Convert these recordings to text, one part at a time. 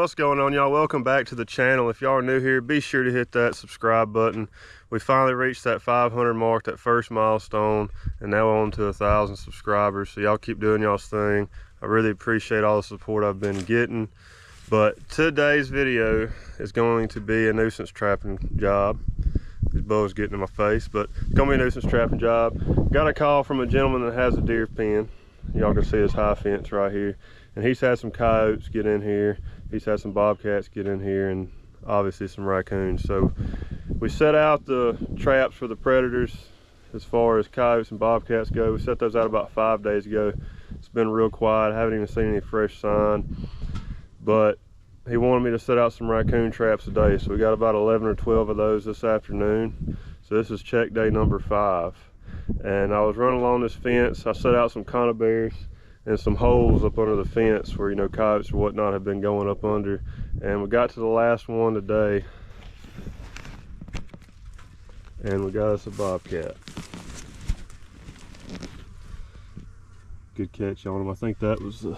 What's going on, y'all? Welcome back to the channel. If y'all are new here, be sure to hit that subscribe button. We finally reached that 500 mark, that first milestone, and now on to 1,000 subscribers. So y'all keep doing y'all's thing. I really appreciate all the support I've been getting. But today's video is going to be a nuisance trapping job. These bows getting in my face, but it's gonna be a nuisance trapping job. Got a call from a gentleman that has a deer pen. Y'all can see his high fence right here. And he's had some coyotes get in here. He's had some bobcats get in here, and obviously some raccoons. So we set out the traps for the predators as far as coyotes and bobcats go. We set those out about 5 days ago. It's been real quiet. I haven't even seen any fresh sign. But he wanted me to set out some raccoon traps today. So we got about 11 or 12 of those this afternoon. So this is check day number 5. And I was running along this fence. I set out some conibears and some holes up under the fence where, you know, coyotes or whatnot have been going up under. And we got to the last one today, and we got us a bobcat. Good catch on him. I think that was is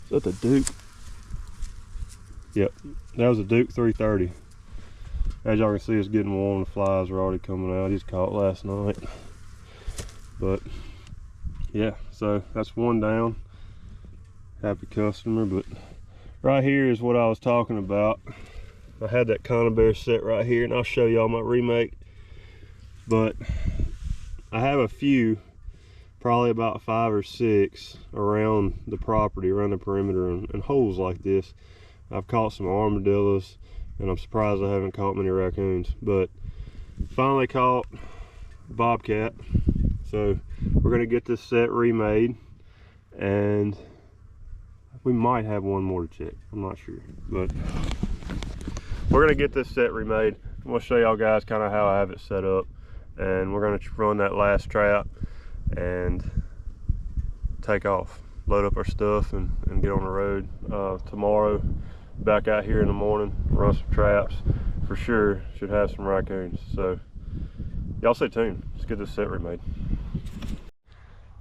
that the Duke? Yep, that was a Duke 330. As y'all can see, it's getting warm. The flies are already coming out. He's caught last night. But yeah, so that's one down. Happy customer. But right here is what I was talking about. I had that conibear set right here, and I'll show y'all my remake. But I have a few, probably about 5 or 6 around the property, around the perimeter, and holes like this. I've caught some armadillos, and I'm surprised I haven't caught many raccoons. But finally caught a bobcat. So we're gonna get this set remade, and we might have one more to check. I'm not sure, but we're gonna get this set remade. I'm gonna show y'all guys kind of how I have it set up, and we're gonna run that last trap and take off, load up our stuff, and get on the road. Tomorrow, back out here in the morning, run some traps. For sure, should have some raccoons. So y'all stay tuned. Let's get this set remade.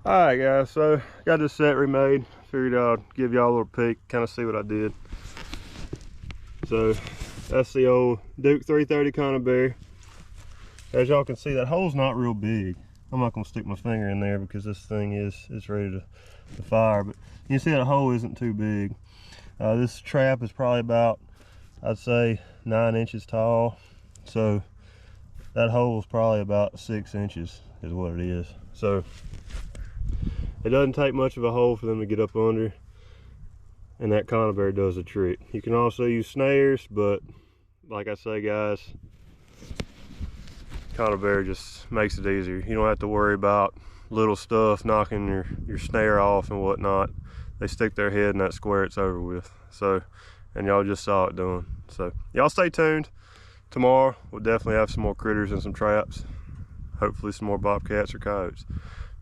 Alright guys, so got this set remade. Figured I'd give y'all a little peek, kind of see what I did. So that's the old Duke 330 conibear. As y'all can see, that hole's not real big. I'm not gonna stick my finger in there because this thing is ready to fire, but you can see that hole isn't too big. This trap is probably about, I'd say, 9 inches tall. So that hole is probably about 6 inches is what it is. So it doesn't take much of a hole for them to get up under, and that conibear does the trick. You can also use snares, but like I say guys, conibear just makes it easier. You don't have to worry about little stuff knocking your snare off and whatnot. They stick their head in that square, it's over with. So, and y'all just saw it done. So y'all stay tuned. Tomorrow we'll definitely have some more critters and some traps, hopefully some more bobcats or coyotes,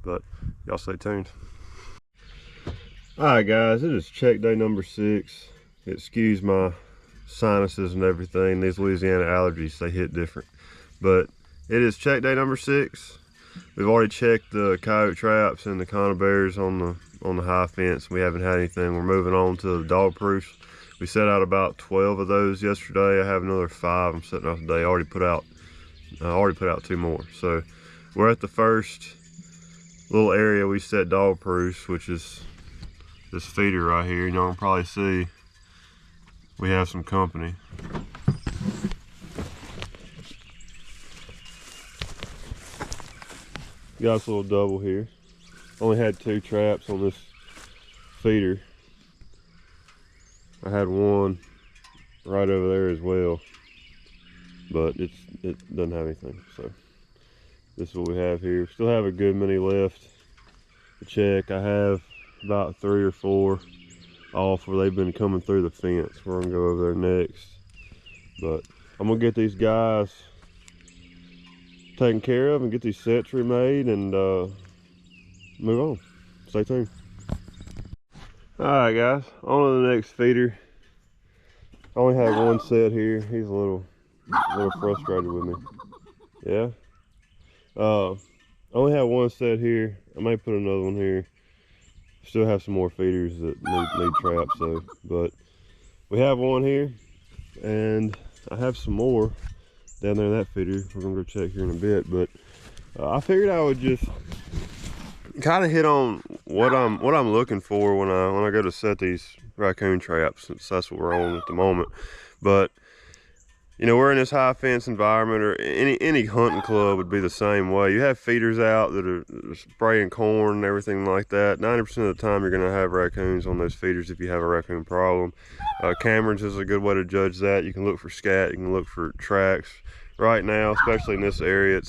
but y'all stay tuned. All right guys, it is check day number 6. Excuse my sinuses and everything. These Louisiana allergies, they hit different. But it is check day number 6. We've already checked the coyote traps and the conibears on the high fence. We haven't had anything. We're moving on to the dog proofs. We set out about 12 of those yesterday. I have another 5 I'm setting out today. I already put out 2 more. So we're at the first little area we set dog proofs, which is this feeder right here. Y'all can probably see we have some company. Got this little double here. Only had 2 traps on this feeder. I had one right over there as well, but it doesn't have anything. So this is what we have here. Still have a good many left to check. I have about 3 or 4 off where they've been coming through the fence. We're gonna go over there next, but I'm gonna get these guys taken care of and get these sets remade and move on. Stay tuned. All right guys, on to the next feeder. I only have one set here. He's a little frustrated with me. Yeah. I only have one set here. I may put another one here. Still have some more feeders that need traps though, but we have one here, and I have some more down there in that feeder. We're gonna go check here in a bit, but I figured I would just kind of hit on what I'm looking for when I go to set these raccoon traps, since that's what we're on at the moment. But you know, we're in this high fence environment, or any hunting club would be the same way. You have feeders out that are spraying corn and everything like that. 90% of the time you're gonna have raccoons on those feeders if you have a raccoon problem. Cameron's is a good way to judge that. You can look for scat, you can look for tracks. Right now, especially in this area,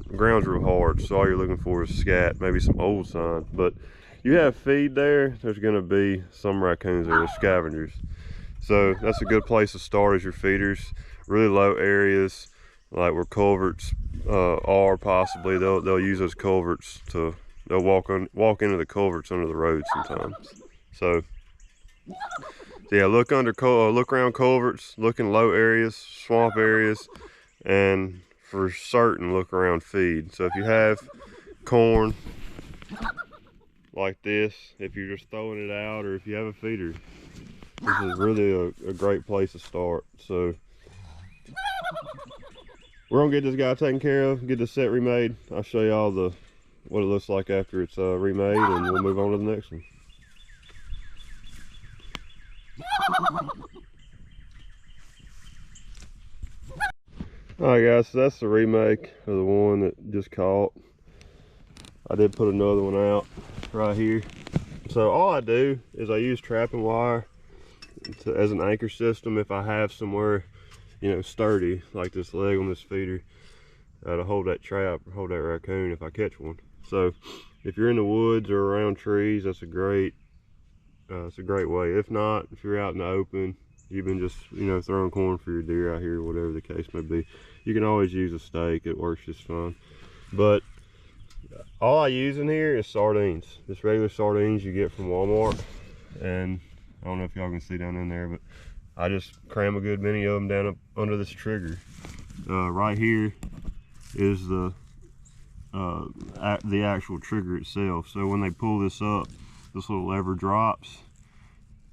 the ground's real hard, so all you're looking for is scat, maybe some old sign. But you have feed there, there's gonna be some raccoons there, the scavengers. So that's a good place to start as your feeders. Really low areas, like where culverts are possibly, they'll use those culverts to, they'll walk into the culverts under the road sometimes. So yeah, look around culverts, look in low areas, swamp areas, and for certain look around feed. So if you have corn like this, if you're just throwing it out, or if you have a feeder, this is really a great place to start. So we're gonna get this guy taken care of, get the set remade. I'll show y'all what it looks like after it's remade, and we'll move on to the next one. Alright guys, so that's the remake of the one that just caught. I did put another one out right here. So all I do is I use trapping wire as an anchor system if I have somewhere, you know, sturdy, like this leg on this feeder, to hold that trap, or hold that raccoon if I catch one. So if you're in the woods or around trees, that's it's a great way. If not, if you're out in the open, you've been just, you know, throwing corn for your deer out here, whatever the case may be, you can always use a stake. It works just fine. But all I use in here is sardines, just regular sardines you get from Walmart. And I don't know if y'all can see down in there, but I just cram a good many of them down up under this trigger. Right here is the actual trigger itself. So when they pull this up, this little lever drops,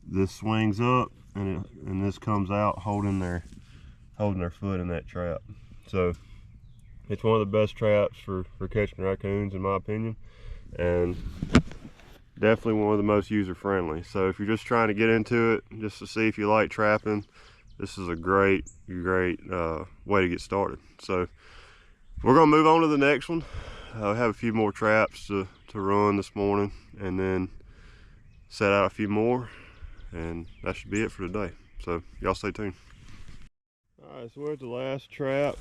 this swings up, and this comes out holding their foot in that trap. So it's one of the best traps for catching raccoons, in my opinion, and definitely one of the most user-friendly. So if you're just trying to get into it, just to see if you like trapping, this is a great way to get started. So we're gonna move on to the next one. I have a few more traps to run this morning, and then set out a few more, and that should be it for today. So y'all stay tuned. All right, so we're at the last trap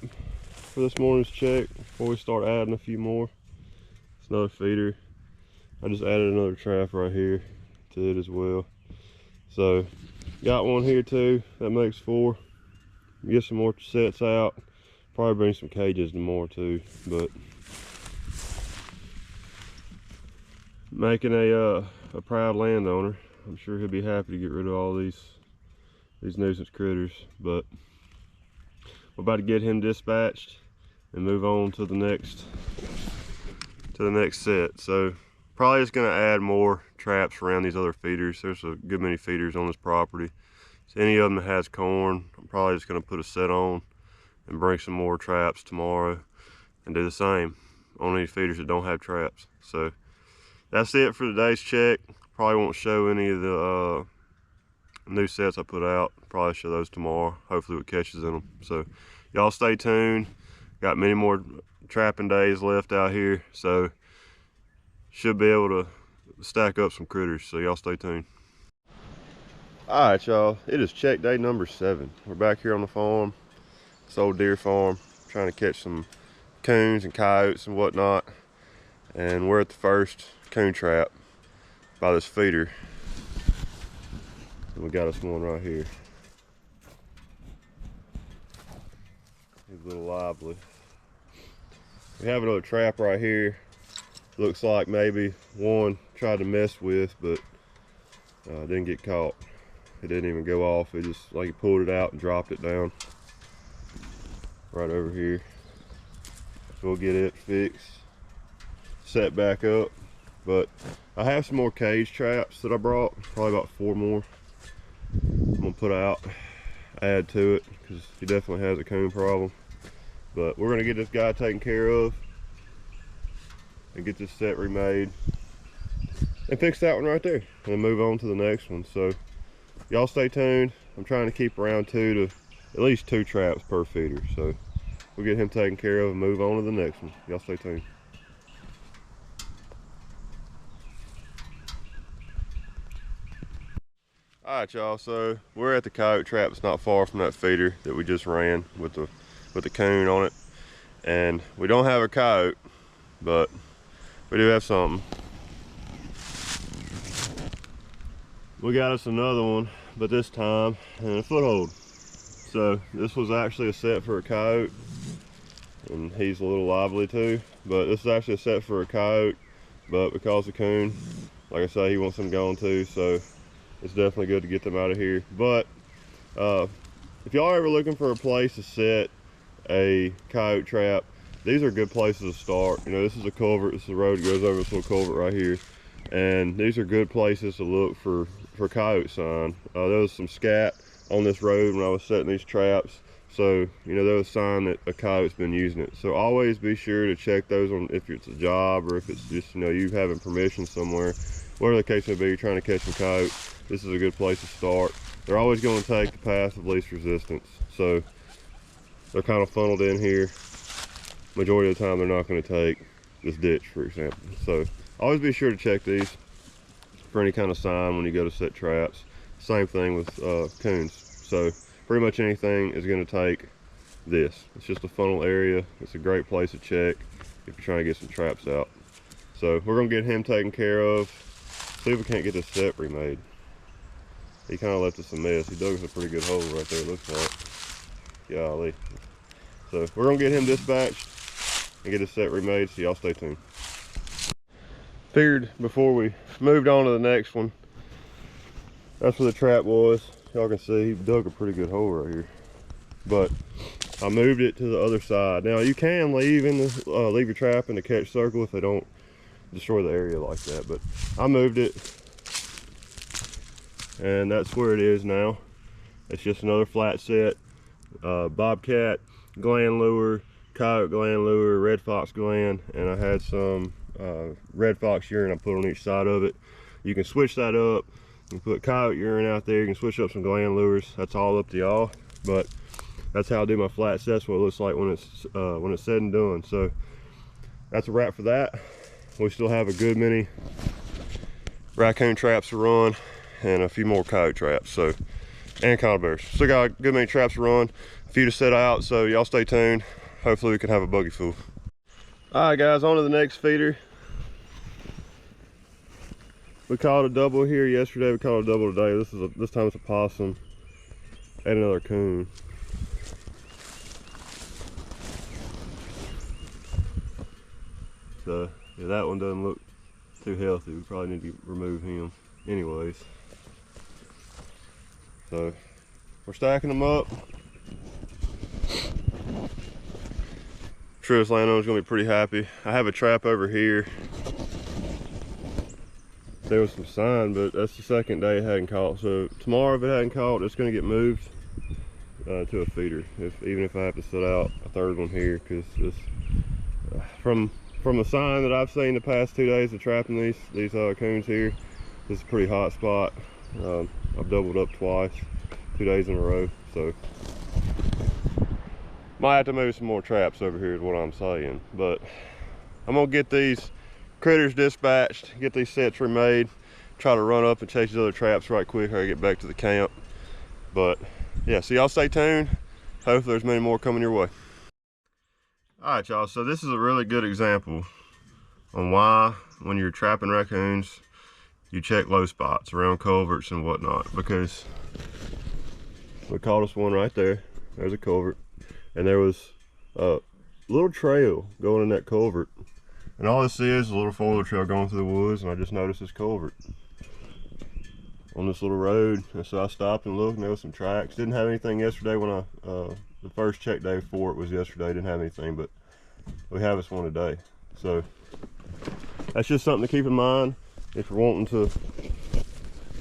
for this morning's check before we start adding a few more. It's another feeder. I just added another trap right here to it as well. So got one here too, that makes 4. Get some more sets out, probably bring some cages tomorrow too. But making a proud landowner. I'm sure he'll be happy to get rid of all these nuisance critters. But we're about to get him dispatched and move on to the next set. So probably just gonna add more traps around these other feeders. There's a good many feeders on this property. So any of them that has corn, I'm probably just gonna put a set on and bring some more traps tomorrow and do the same on any feeders that don't have traps. So that's it for today's check. Probably won't show any of the new sets I put out. Probably show those tomorrow, hopefully with catches in them. So y'all stay tuned. Got many more trapping days left out here, so should be able to stack up some critters. So y'all stay tuned. All right, y'all, it is check day number 7. We're back here on the farm, this old deer farm, trying to catch some coons and coyotes and whatnot. And we're at the first coon trap by this feeder. And we got us one right here. He's a little lively. We have another trap right here. Looks like maybe one tried to mess with, but didn't get caught. It didn't even go off. It just, like, he pulled it out and dropped it down right over here. So we'll get it fixed, set back up. But I have some more cage traps that I brought, probably about 4 more. I'm gonna put out, add to it, because he definitely has a coon problem. But we're gonna get this guy taken care of and get this set remade and fix that one right there, and then move on to the next one. So y'all stay tuned. I'm trying to keep around at least two traps per feeder. So we'll get him taken care of and move on to the next one. Y'all stay tuned. All right, y'all, so we're at the coyote trap. It's not far from that feeder that we just ran with the coon on it. And we don't have a coyote, but we do have something. We got us another one, but this time in a foothold. So this was actually a set for a coyote, and he's a little lively too, but this is actually a set for a coyote, but because the coon, like I say, he wants them gone too, so it's definitely good to get them out of here. But if y'all are ever looking for a place to set a coyote trap, these are good places to start. You know, this is a culvert, this is the road that goes over this little culvert right here, and these are good places to look for coyote sign. There was some scat on this road when I was setting these traps, so you know there was a sign that a coyote's been using it. So always be sure to check those on, if it's a job or if it's just, you know, you having permission somewhere, whatever the case may be, you're trying to catch some coyotes. This is a good place to start. They're always going to take the path of least resistance, so they're kind of funneled in here. Majority of the time they're not going to take this ditch, for example. So always be sure to check these for any kind of sign when you go to set traps. Same thing with coons. So pretty much anything is going to take this. It's just a funnel area. It's a great place to check if you're trying to get some traps out. So we're going to get him taken care of. See if we can't get this set remade. He kind of left us a mess. He dug us a pretty good hole right there, it looks like. Golly. So we're going to get him dispatched and get his set remade, so y'all stay tuned. Figured before we moved on to the next one, that's where the trap was. Y'all can see he dug a pretty good hole right here. But I moved it to the other side. Now you can leave leave your trap in the catch circle if they don't destroy the area like that. But I moved it, and that's where it is now. It's just another flat set. Bobcat gland lure, coyote gland lure, red fox gland, and I had some red fox urine I put on each side of it. You can switch that up. You can put coyote urine out there. You can switch up some gland lures. That's all up to y'all. But that's how I do my flat sets. What it looks like when it's said and done. So that's a wrap for that. We still have a good many raccoon traps to run and a few more coyote traps. So, and coyote bears. Still got a good many traps to run, a few to set out. So y'all stay tuned. Hopefully we can have a buggy full. All right, guys, on to the next feeder. We caught a double here yesterday. We caught a double today. This time it's a possum and another coon. So yeah, that one doesn't look too healthy. We probably need to remove him anyways. So we're stacking them up. I'm sure this landowner's gonna be pretty happy. I have a trap over here. There was some sign, but that's the second day it hadn't caught. So tomorrow, if it hadn't caught, it's going to get moved to a feeder. Even if I have to set out a third one here, because this from the sign that I've seen the past 2 days of trapping these coons here, this is a pretty hot spot. I've doubled up twice, 2 days in a row. So might have to move some more traps over here is what I'm saying. But I'm gonna get these critters dispatched, get these sets remade, try to run up and chase these other traps right quick or I get back to the camp. But yeah, so y'all stay tuned. Hopefully there's many more coming your way. All right, y'all, so this is a really good example on why when you're trapping raccoons, you check low spots around culverts and whatnot, because we caught us one right there. There's a culvert, and there was a little trail going in that culvert. And all this is a little 4-wheel trail going through the woods, and I just noticed this culvert on this little road. And so I stopped and looked, and there was some tracks. Didn't have anything yesterday when the first check day for it was yesterday. Didn't have anything, but we have this one today. So that's just something to keep in mind if you're wanting to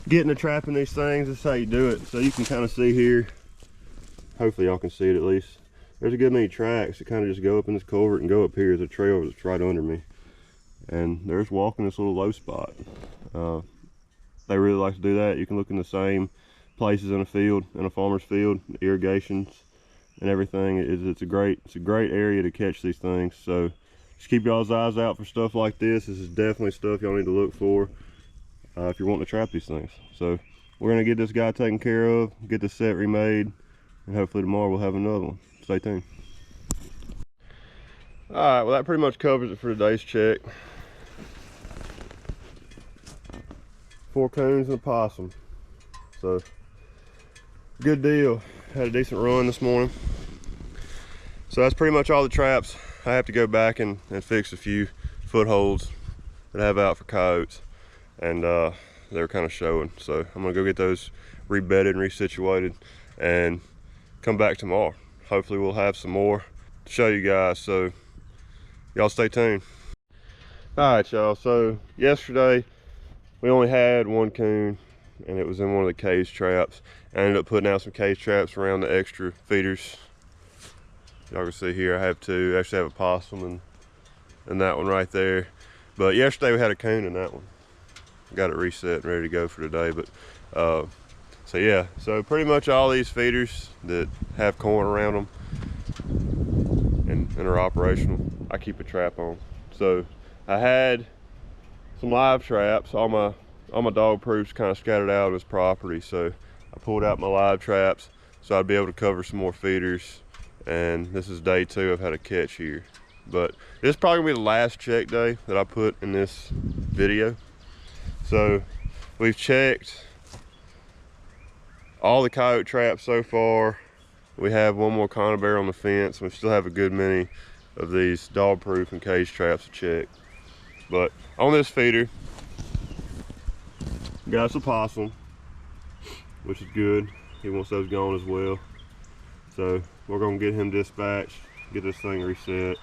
getting to trapping these things, this is how you do it. So you can kind of see here, hopefully y'all can see it at least. There's a good many tracks that kind of just go up in this culvert and go up here. There's a trail that's right under me. And there's walking this little low spot. They really like to do that. You can look in the same places in a field, in a farmer's field, irrigations and everything. It's a great area to catch these things. So just keep y'all's eyes out for stuff like this. This is definitely stuff y'all need to look for if you're wanting to trap these things. So we're gonna get this guy taken care of, get the set remade, and hopefully tomorrow we'll have another one. Stay tuned. All right, well that pretty much covers it for today's check. 4 coons and a possum. So good deal. Had a decent run this morning. So that's pretty much all the traps. I have to go back and fix a few footholds that I have out for coyotes, and they're kind of showing. So I'm gonna go get those rebedded and resituated and come back tomorrow. Hopefully we'll have some more to show you guys, so y'all stay tuned. All right, y'all, so yesterday we only had 1 coon, and it was in one of the cage traps. I ended up putting out some cage traps around the extra feeders. Y'all can see here I have 2. I actually have a possum and that one right there. But yesterday we had a coon in that one. Got it reset and ready to go for today. But so yeah, so pretty much all these feeders that have corn around them and are operational, I keep a trap on. So I had some live traps. All my dog proofs kind of scattered out of his property, so I pulled out my live traps so I'd be able to cover some more feeders. And this is day 2 I've had a catch here. But this is probably gonna be the last check day that I put in this video. So we've checked all the coyote traps so far. We have 1 more conibear on the fence. We still have a good many of these dog proof and cage traps to check. But on this feeder, got us a possum, which is good. He wants those gone as well. So we're gonna get him dispatched, get this thing reset.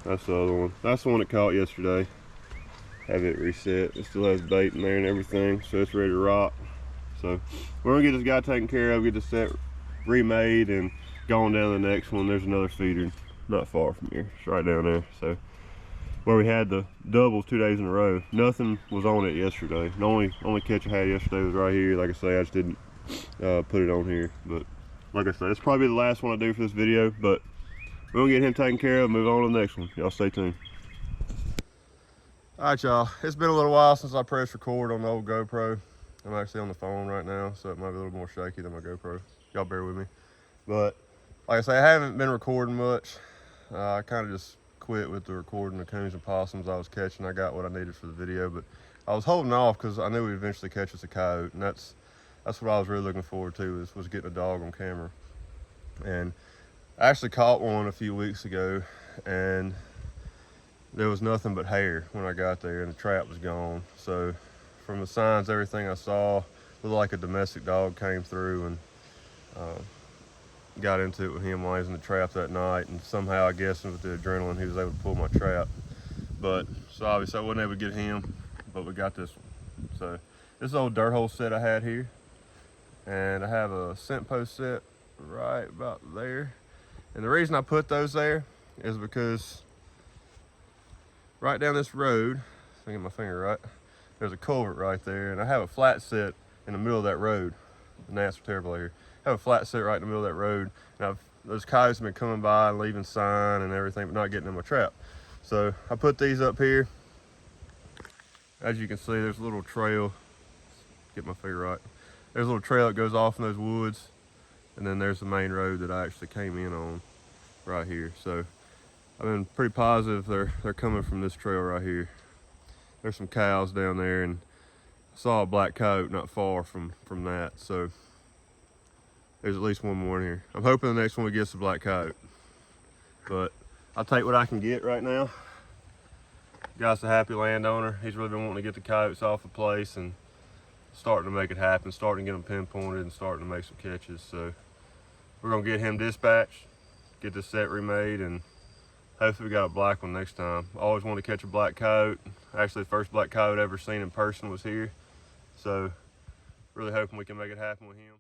That's the other one. That's the one that caught yesterday. Have it reset. It still has bait in there and everything, so it's ready to rock. So we're gonna get this guy taken care of, get the set remade, and going down to the next one. There's another feeder not far from here. It's right down there. So where we had the doubles 2 days in a row, nothing was on it yesterday. The only catch I had yesterday was right here. Like I say, I just didn't put it on here. But like I said, it's probably the last one I do for this video, but we're gonna get him taken care of and move on to the next one. Y'all stay tuned. All right, y'all, it's been a little while since I pressed record on the old GoPro. I'm actually on the phone right now, so it might be a little more shaky than my GoPro. Y'all bear with me. But like I say, I haven't been recording much. I kind of just quit with the recording the coons and possums I was catching. I got what I needed for the video, but I was holding off because I knew we'd eventually catch us a coyote, and that's what I was really looking forward to, was getting a dog on camera. And I actually caught one a few weeks ago, and there was nothing but hair when I got there, and the trap was gone. So from the signs, everything I saw, looked like a domestic dog came through and got into it with him while he was in the trap that night, and somehow, I guess with the adrenaline, he was able to pull my trap. But so obviously I wasn't able to get him, but we got this one. So this is an old dirt hole set I had here, and I have a scent post set right about there. And the reason I put those there is because right down this road, if I get my finger right, there's a culvert right there, and I have a flat set in the middle of that road. The gnats are terrible here. I have a flat set right in the middle of that road, and those coyotes have been coming by and leaving sign and everything, but not getting in my trap. So I put these up here. As you can see, there's a little trail. Get my finger right. There's a little trail that goes off in those woods, and then there's the main road that I actually came in on right here. So I've been pretty positive they're coming from this trail right here. There's some cows down there, and I saw a black coyote not far from that. So there's at least one more in here. I'm hoping the next one we get a black coyote, but I'll take what I can get right now. Guy's a happy landowner. He's really been wanting to get the coyotes off the place and starting to make it happen, starting to get them pinpointed and starting to make some catches. So we're gonna get him dispatched, get this set remade, and hopefully we got a black one next time. I always wanted to catch a black coyote. Actually, the first black coyote I ever seen in person was here. So really hoping we can make it happen with him.